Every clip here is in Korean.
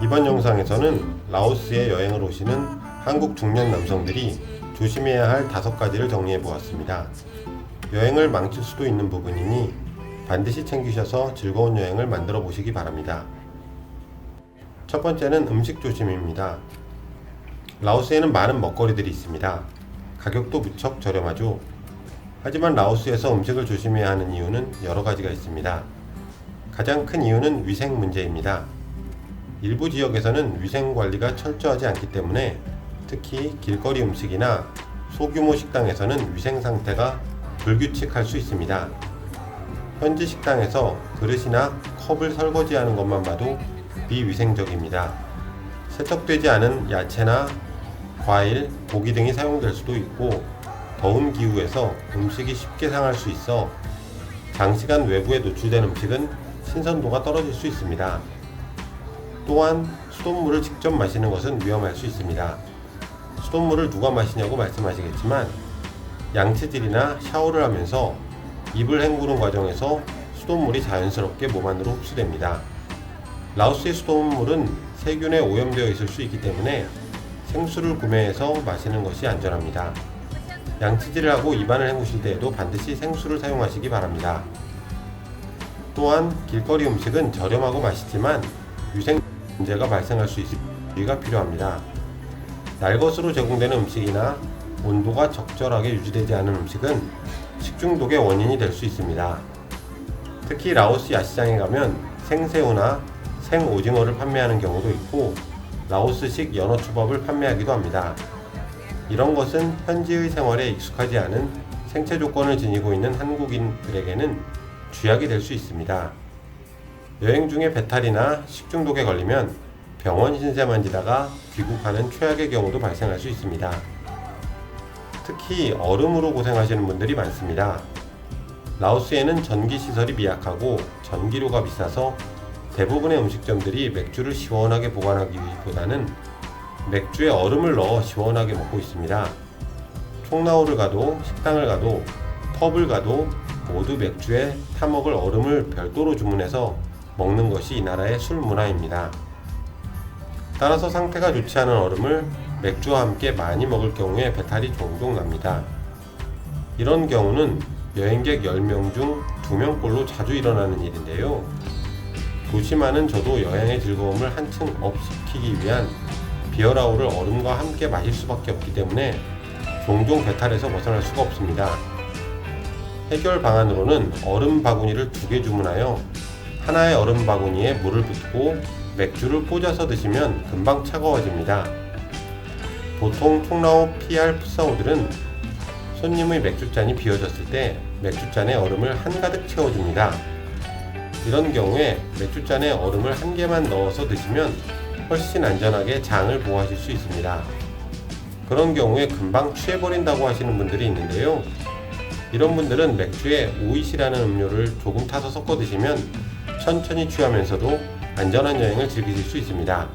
이번 영상에서는 라오스에 여행을 오시는 한국 중년 남성들이 조심해야 할 5가지를 정리해 보았습니다. 여행을 망칠 수도 있는 부분이니 반드시 챙기셔서 즐거운 여행을 만들어 보시기 바랍니다. 첫 번째는 음식 조심입니다. 라오스에는 많은 먹거리들이 있습니다. 가격도 무척 저렴하죠. 하지만 라오스에서 음식을 조심해야 하는 이유는 여러 가지가 있습니다. 가장 큰 이유는 위생 문제입니다. 일부 지역에서는 위생 관리가 철저하지 않기 때문에 특히 길거리 음식이나 소규모 식당에서는 위생 상태가 불규칙할 수 있습니다. 현지 식당에서 그릇이나 컵을 설거지하는 것만 봐도 비위생적입니다. 세척되지 않은 야채나 과일, 고기 등이 사용될 수도 있고 더운 기후에서 음식이 쉽게 상할 수 있어 장시간 외부에 노출된 음식은 신선도가 떨어질 수 있습니다. 또한 수돗물을 직접 마시는 것은 위험할 수 있습니다. 수돗물을 누가 마시냐고 말씀하시겠지만 양치질이나 샤워를 하면서 입을 헹구는 과정에서 수돗물이 자연스럽게 몸 안으로 흡수됩니다. 라오스의 수돗물은 세균에 오염되어 있을 수 있기 때문에 생수를 구매해서 마시는 것이 안전합니다. 양치질을 하고 입안을 헹구실 때에도 반드시 생수를 사용하시기 바랍니다. 또한 길거리 음식은 저렴하고 맛있지만 위생 문제가 발생할 수 있을 주의가 필요합니다. 날것으로 제공되는 음식이나 온도가 적절하게 유지되지 않은 음식은 식중독의 원인이 될 수 있습니다. 특히 라오스 야시장에 가면 생새우나 생오징어를 판매하는 경우도 있고 라오스식 연어초밥을 판매하기도 합니다. 이런 것은 현지의 생활에 익숙하지 않은 생체 조건을 지니고 있는 한국인들에게는 쥐약이 될 수 있습니다. 여행 중에 배탈이나 식중독에 걸리면 병원 신세 만지다가 귀국하는 최악의 경우도 발생할 수 있습니다. 특히 얼음으로 고생하시는 분들이 많습니다. 라오스에는 전기시설이 미약하고 전기료가 비싸서 대부분의 음식점들이 맥주를 시원하게 보관하기보다는 맥주에 얼음을 넣어 시원하게 먹고 있습니다. 총라오를 가도 식당을 가도 펍을 가도 모두 맥주에 타먹을 얼음을 별도로 주문해서 먹는 것이 이 나라의 술 문화입니다. 따라서 상태가 좋지 않은 얼음을 맥주와 함께 많이 먹을 경우에 배탈이 종종 납니다. 이런 경우는 여행객 10명 중 2명꼴로 자주 일어나는 일인데요. 도시만은 저도 여행의 즐거움을 한층 업시키기 위한 비어라오를 얼음과 함께 마실 수밖에 없기 때문에 종종 배탈에서 벗어날 수가 없습니다. 해결 방안으로는 얼음 바구니를 2개 주문하여 하나의 얼음 바구니에 물을 붓고 맥주를 꽂아서 드시면 금방 차가워집니다. 보통 총라오 PR 푸사오들은 손님의 맥주잔이 비워졌을 때 맥주잔에 얼음을 한가득 채워줍니다. 이런 경우에 맥주잔에 얼음을 1개만 넣어서 드시면 훨씬 안전하게 장을 보호하실 수 있습니다. 그런 경우에 금방 취해버린다고 하시는 분들이 있는데요. 이런 분들은 맥주에 오이시라는 음료를 조금 타서 섞어 드시면 천천히 취하면서도 안전한 여행을 즐기실 수 있습니다.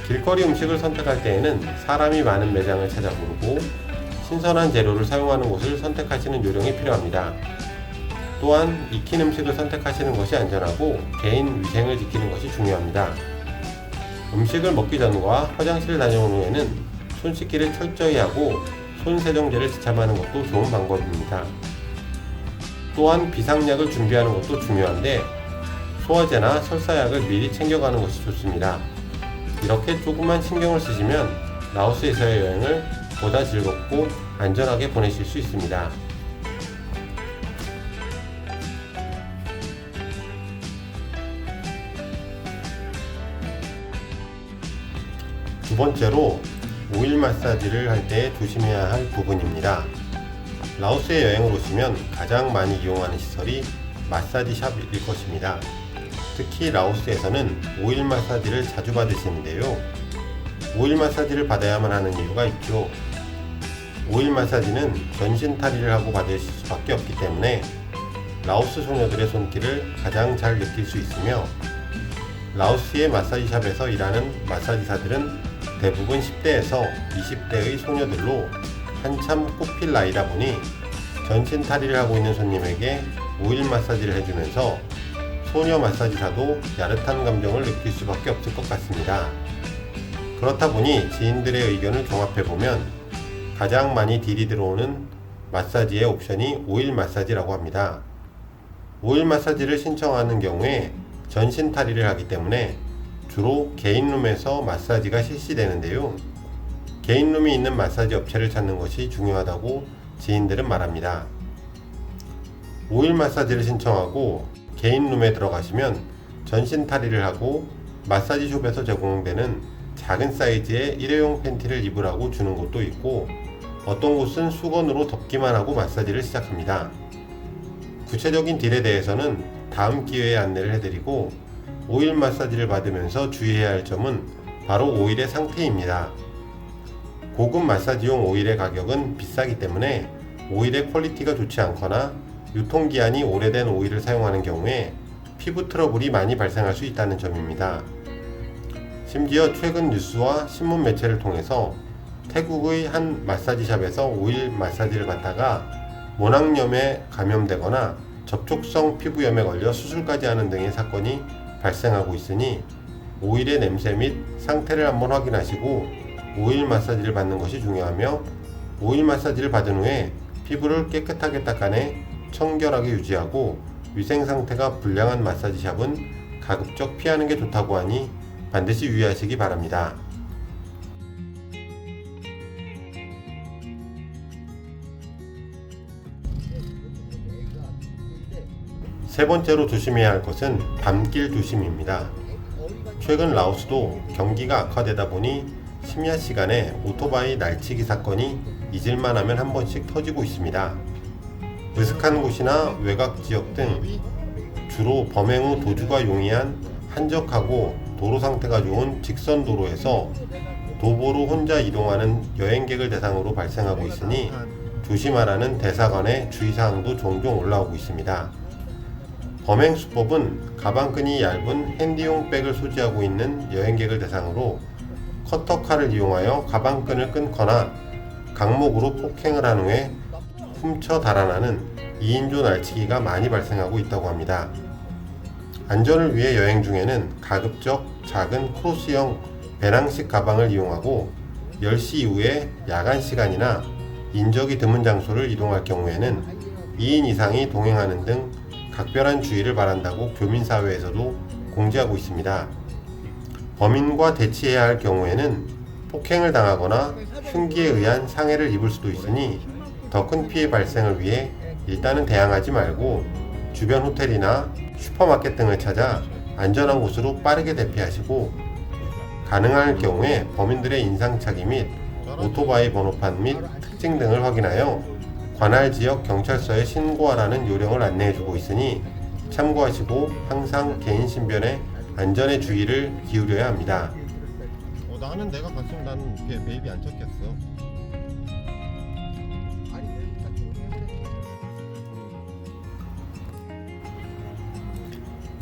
길거리 음식을 선택할 때에는 사람이 많은 매장을 찾아보고 신선한 재료를 사용하는 곳을 선택하시는 요령이 필요합니다. 또한 익힌 음식을 선택하시는 것이 안전하고 개인 위생을 지키는 것이 중요합니다. 음식을 먹기 전과 화장실을 다녀온 후에는 손 씻기를 철저히 하고 손 세정제를 지참하는 것도 좋은 방법입니다. 또한 비상약을 준비하는 것도 중요한데 소화제나 설사약을 미리 챙겨가는 것이 좋습니다. 이렇게 조금만 신경을 쓰시면 라오스에서의 여행을 보다 즐겁고 안전하게 보내실 수 있습니다. 두 번째로 오일 마사지를 할 때 조심해야 할 부분입니다. 라오스에 여행을 오시면 가장 많이 이용하는 시설이 마사지 샵일 것입니다. 특히 라오스에서는 오일 마사지를 자주 받으시는데요. 오일 마사지를 받아야만 하는 이유가 있죠. 오일 마사지는 전신 탈의를 하고 받으실 수밖에 없기 때문에 라오스 소녀들의 손길을 가장 잘 느낄 수 있으며 라오스의 마사지샵에서 일하는 마사지사들은 대부분 10대에서 20대의 소녀들로 한참 꽃필 나이다 보니 전신 탈의를 하고 있는 손님에게 오일 마사지를 해주면서 소녀 마사지사도 야릇한 감정을 느낄 수밖에 없을 것 같습니다. 그렇다 보니 지인들의 의견을 종합해보면 가장 많이 딜이 들어오는 마사지의 옵션이 오일 마사지라고 합니다. 오일 마사지를 신청하는 경우에 전신 탈의를 하기 때문에 주로 개인룸에서 마사지가 실시되는데요. 개인룸이 있는 마사지 업체를 찾는 것이 중요하다고 지인들은 말합니다. 오일 마사지를 신청하고 개인룸에 들어가시면 전신 탈의를 하고 마사지숍에서 제공되는 작은 사이즈의 일회용 팬티를 입으라고 주는 곳도 있고, 어떤 곳은 수건으로 덮기만 하고 마사지를 시작합니다. 구체적인 딜에 대해서는 다음 기회에 안내를 해드리고, 오일 마사지를 받으면서 주의해야 할 점은 바로 오일의 상태입니다. 고급 마사지용 오일의 가격은 비싸기 때문에 오일의 퀄리티가 좋지 않거나 유통기한이 오래된 오일을 사용하는 경우에 피부 트러블이 많이 발생할 수 있다는 점입니다. 심지어 최근 뉴스와 신문 매체를 통해서 태국의 한 마사지샵에서 오일 마사지를 받다가 모낭염에 감염되거나 접촉성 피부염에 걸려 수술까지 하는 등의 사건이 발생하고 있으니 오일의 냄새 및 상태를 한번 확인하시고 오일 마사지를 받는 것이 중요하며, 오일 마사지를 받은 후에 피부를 깨끗하게 닦아내 청결하게 유지하고 위생 상태가 불량한 마사지샵은 가급적 피하는 게 좋다고 하니 반드시 유의하시기 바랍니다. 세 번째로 조심해야 할 것은 밤길 조심입니다. 최근 라오스도 경기가 악화되다 보니 심야 시간에 오토바이 날치기 사건이 잊을만 하면 한 번씩 터지고 있습니다. 으슥한 곳이나 외곽 지역 등 주로 범행 후 도주가 용이한 한적하고 도로 상태가 좋은 직선 도로에서 도보로 혼자 이동하는 여행객을 대상으로 발생하고 있으니 조심하라는 대사관의 주의사항도 종종 올라오고 있습니다. 범행 수법은 가방끈이 얇은 핸디용 백을 소지하고 있는 여행객을 대상으로 커터칼을 이용하여 가방끈을 끊거나 강목으로 폭행을 한 후에 훔쳐 달아나는 2인조 날치기가 많이 발생하고 있다고 합니다. 안전을 위해 여행 중에는 가급적 작은 크로스형 배낭식 가방을 이용하고 10시 이후에 야간 시간이나 인적이 드문 장소를 이동할 경우에는 2인 이상이 동행하는 등 각별한 주의를 바란다고 교민사회에서도 공지하고 있습니다. 범인과 대치해야 할 경우에는 폭행을 당하거나 흉기에 의한 상해를 입을 수도 있으니 더 큰 피해 발생을 위해 일단은 대항하지 말고 주변 호텔이나 슈퍼마켓 등을 찾아 안전한 곳으로 빠르게 대피하시고, 가능할 경우에 범인들의 인상착의 및 오토바이 번호판 및 특징 등을 확인하여 관할 지역 경찰서에 신고하라는 요령을 안내해주고 있으니 참고하시고 항상 개인 신변에 안전에 주의를 기울여야 합니다. 나는 내가 갔으면 나는 베이비 안 쳤겠어.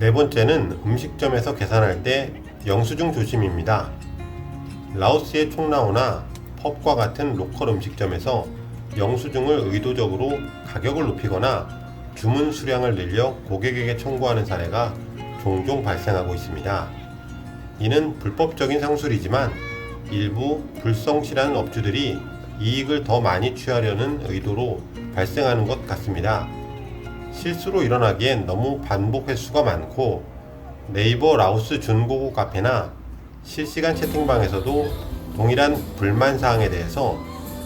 네 번째는 음식점에서 계산할 때 영수증 조심입니다. 라오스의 총라오나 펍과 같은 로컬 음식점에서 영수증을 의도적으로 가격을 높이거나 주문 수량을 늘려 고객에게 청구하는 사례가 종종 발생하고 있습니다. 이는 불법적인 상술이지만 일부 불성실한 업주들이 이익을 더 많이 취하려는 의도로 발생하는 것 같습니다. 실수로 일어나기엔 너무 반복 횟수가 많고, 네이버 라오스 준고고 카페나 실시간 채팅방에서도 동일한 불만사항에 대해서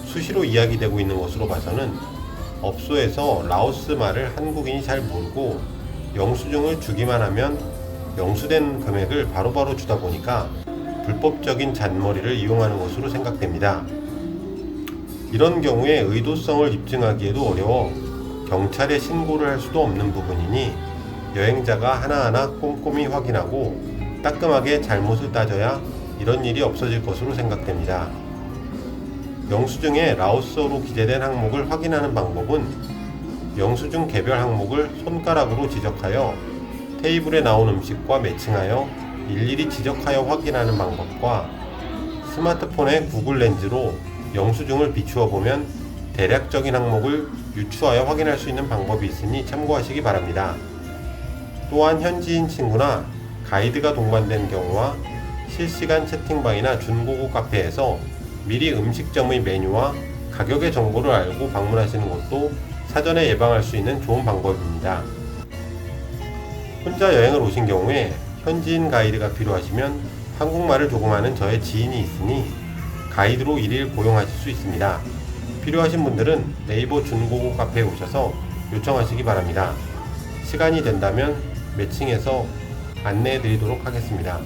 수시로 이야기되고 있는 것으로 봐서는 업소에서 라오스 말을 한국인이 잘 모르고 영수증을 주기만 하면 영수된 금액을 바로바로 주다 보니까 불법적인 잔머리를 이용하는 것으로 생각됩니다. 이런 경우에 의도성을 입증하기에도 어려워 경찰에 신고를 할 수도 없는 부분이니 여행자가 하나하나 꼼꼼히 확인하고 따끔하게 잘못을 따져야 이런 일이 없어질 것으로 생각됩니다. 영수증에 라오스어로 기재된 항목을 확인하는 방법은 영수증 개별 항목을 손가락으로 지적하여 테이블에 나온 음식과 매칭하여 일일이 지적하여 확인하는 방법과 스마트폰의 구글 렌즈로 영수증을 비추어 보면 대략적인 항목을 유추하여 확인할 수 있는 방법이 있으니 참고하시기 바랍니다. 또한 현지인 친구나 가이드가 동반된 경우와 실시간 채팅방이나 준고고 카페에서 미리 음식점의 메뉴와 가격의 정보를 알고 방문하시는 것도 사전에 예방할 수 있는 좋은 방법입니다. 혼자 여행을 오신 경우에 현지인 가이드가 필요하시면 한국말을 조금 아는 저의 지인이 있으니 가이드로 일일 고용하실 수 있습니다. 필요하신 분들은 네이버 준고고 카페에 오셔서 요청하시기 바랍니다. 시간이 된다면 매칭해서 안내해 드리도록 하겠습니다.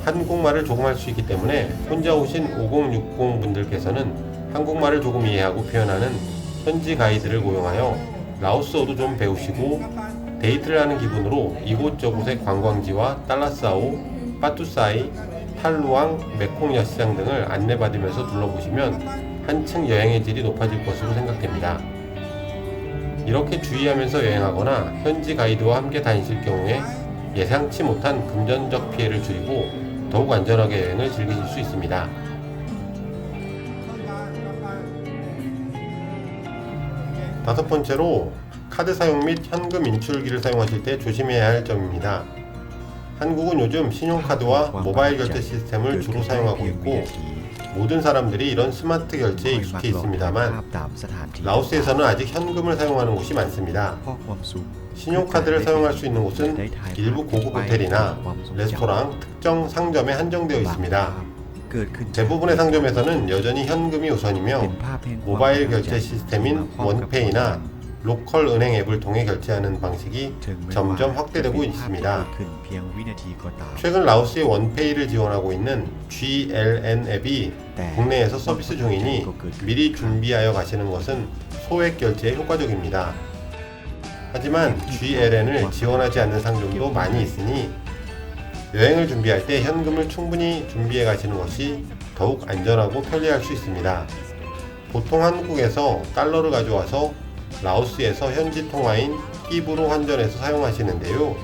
한국말을 조금 할 수 있기 때문에 혼자 오신 5060 분들께서는 한국말을 조금 이해하고 표현하는 현지 가이드를 고용하여 라오스어도 좀 배우시고 데이트를 하는 기분으로 이곳저곳의 관광지와 딸라스아오, 빠투사이, 탈루앙, 메콩 야시장 등을 안내받으면서 둘러보시면 한층 여행의 질이 높아질 것으로 생각됩니다. 이렇게 주의하면서 여행하거나 현지 가이드와 함께 다니실 경우에 예상치 못한 금전적 피해를 줄이고 더욱 안전하게 여행을 즐기실 수 있습니다. 다섯 번째로 카드 사용 및 현금 인출기를 사용하실 때 조심해야 할 점입니다. 한국은 요즘 신용카드와 모바일 결제 시스템을 주로 사용하고 있고 모든 사람들이 이런 스마트 결제에 익숙해 있습니다만 라오스에서는 아직 현금을 사용하는 곳이 많습니다. 신용카드를 사용할 수 있는 곳은 일부 고급 호텔이나 레스토랑, 특정 상점에 한정되어 있습니다. 대부분의 상점에서는 여전히 현금이 우선이며 모바일 결제 시스템인 원페이나 로컬 은행 앱을 통해 결제하는 방식이 점점 확대되고 있습니다. 최근 라오스의 원페이를 지원하고 있는 GLN 앱이 국내에서 서비스 중이니 미리 준비하여 가시는 것은 소액 결제에 효과적입니다. 하지만 GLN을 지원하지 않는 상점도 많이 있으니 여행을 준비할 때 현금을 충분히 준비해 가시는 것이 더욱 안전하고 편리할 수 있습니다. 보통 한국에서 달러를 가져와서 라오스에서 현지 통화인 끼브로 환전해서 사용하시는데요.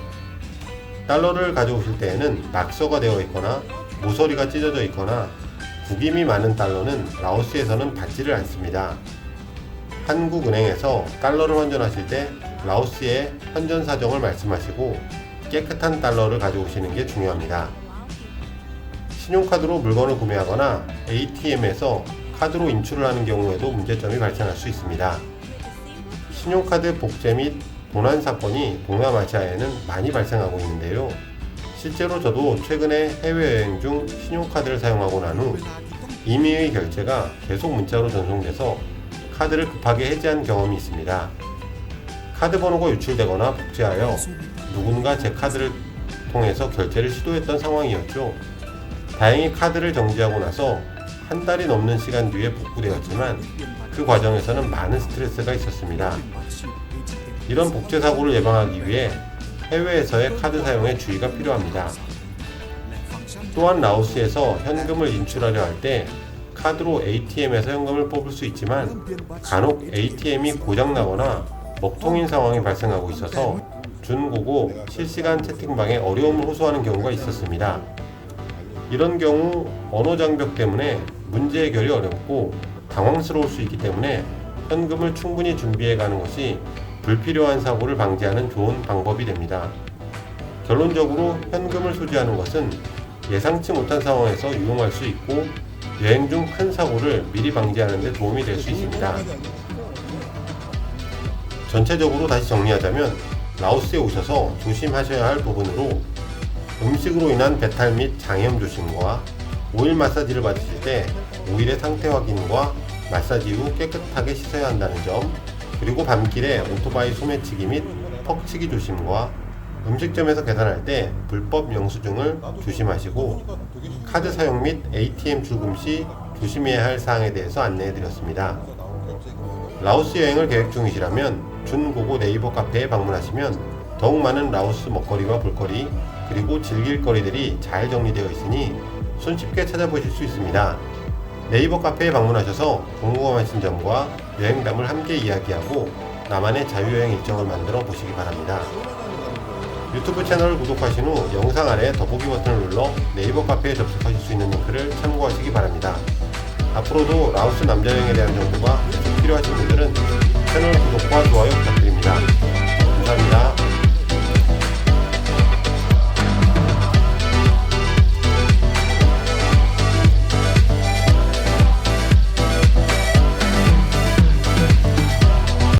달러를 가져오실 때에는 낙서가 되어 있거나 모서리가 찢어져 있거나 구김이 많은 달러는 라오스에서는 받지를 않습니다. 한국은행에서 달러를 환전하실 때 라오스의 환전 사정을 말씀하시고 깨끗한 달러를 가져오시는 게 중요합니다. 신용카드로 물건을 구매하거나 ATM에서 카드로 인출을 하는 경우에도 문제점이 발생할 수 있습니다. 신용카드 복제 및 도난 사건이 동남아시아에는 많이 발생하고 있는데요. 실제로 저도 최근에 해외여행 중 신용카드를 사용하고 난 후 임의의 결제가 계속 문자로 전송돼서 카드를 급하게 해지한 경험이 있습니다. 카드 번호가 유출되거나 복제하여 누군가 제 카드를 통해서 결제를 시도했던 상황이었죠. 다행히 카드를 정지하고 나서 한 달이 넘는 시간 뒤에 복구되었지만 그 과정에서는 많은 스트레스가 있었습니다. 이런 복제 사고를 예방하기 위해 해외에서의 카드 사용에 주의가 필요합니다. 또한 라오스에서 현금을 인출하려 할 때 카드로 ATM에서 현금을 뽑을 수 있지만 간혹 ATM이 고장나거나 먹통인 상황이 발생하고 있어서 준고고 실시간 채팅방에 어려움을 호소하는 경우가 있었습니다. 이런 경우 언어 장벽 때문에 문제 해결이 어렵고 당황스러울 수 있기 때문에 현금을 충분히 준비해 가는 것이 불필요한 사고를 방지하는 좋은 방법이 됩니다. 결론적으로 현금을 소지하는 것은 예상치 못한 상황에서 유용할 수 있고 여행 중 큰 사고를 미리 방지하는 데 도움이 될 수 있습니다. 전체적으로 다시 정리하자면 라오스에 오셔서 조심하셔야 할 부분으로 음식으로 인한 배탈 및 장염 조심과 오일 마사지를 받으실 때 오일의 상태 확인과 마사지 후 깨끗하게 씻어야 한다는 점, 그리고 밤길에 오토바이 소매치기 및 퍽치기 조심과 음식점에서 계산할 때 불법 영수증을 조심하시고 카드 사용 및 ATM 출금 시 조심해야 할 사항에 대해서 안내해 드렸습니다. 라오스 여행을 계획 중이시라면 준고고 네이버 카페에 방문하시면 더욱 많은 라오스 먹거리와 볼거리 그리고 즐길 거리들이 잘 정리되어 있으니 손쉽게 찾아보실 수 있습니다. 네이버 카페에 방문하셔서 궁금하신 점과 여행담을 함께 이야기하고 나만의 자유여행 일정을 만들어 보시기 바랍니다. 유튜브 채널을 구독하신 후 영상 아래 더보기 버튼을 눌러 네이버 카페에 접속하실 수 있는 링크를 참고하시기 바랍니다. 앞으로도 라오스 남자 여행에 대한 정보가 계속 필요하신 분들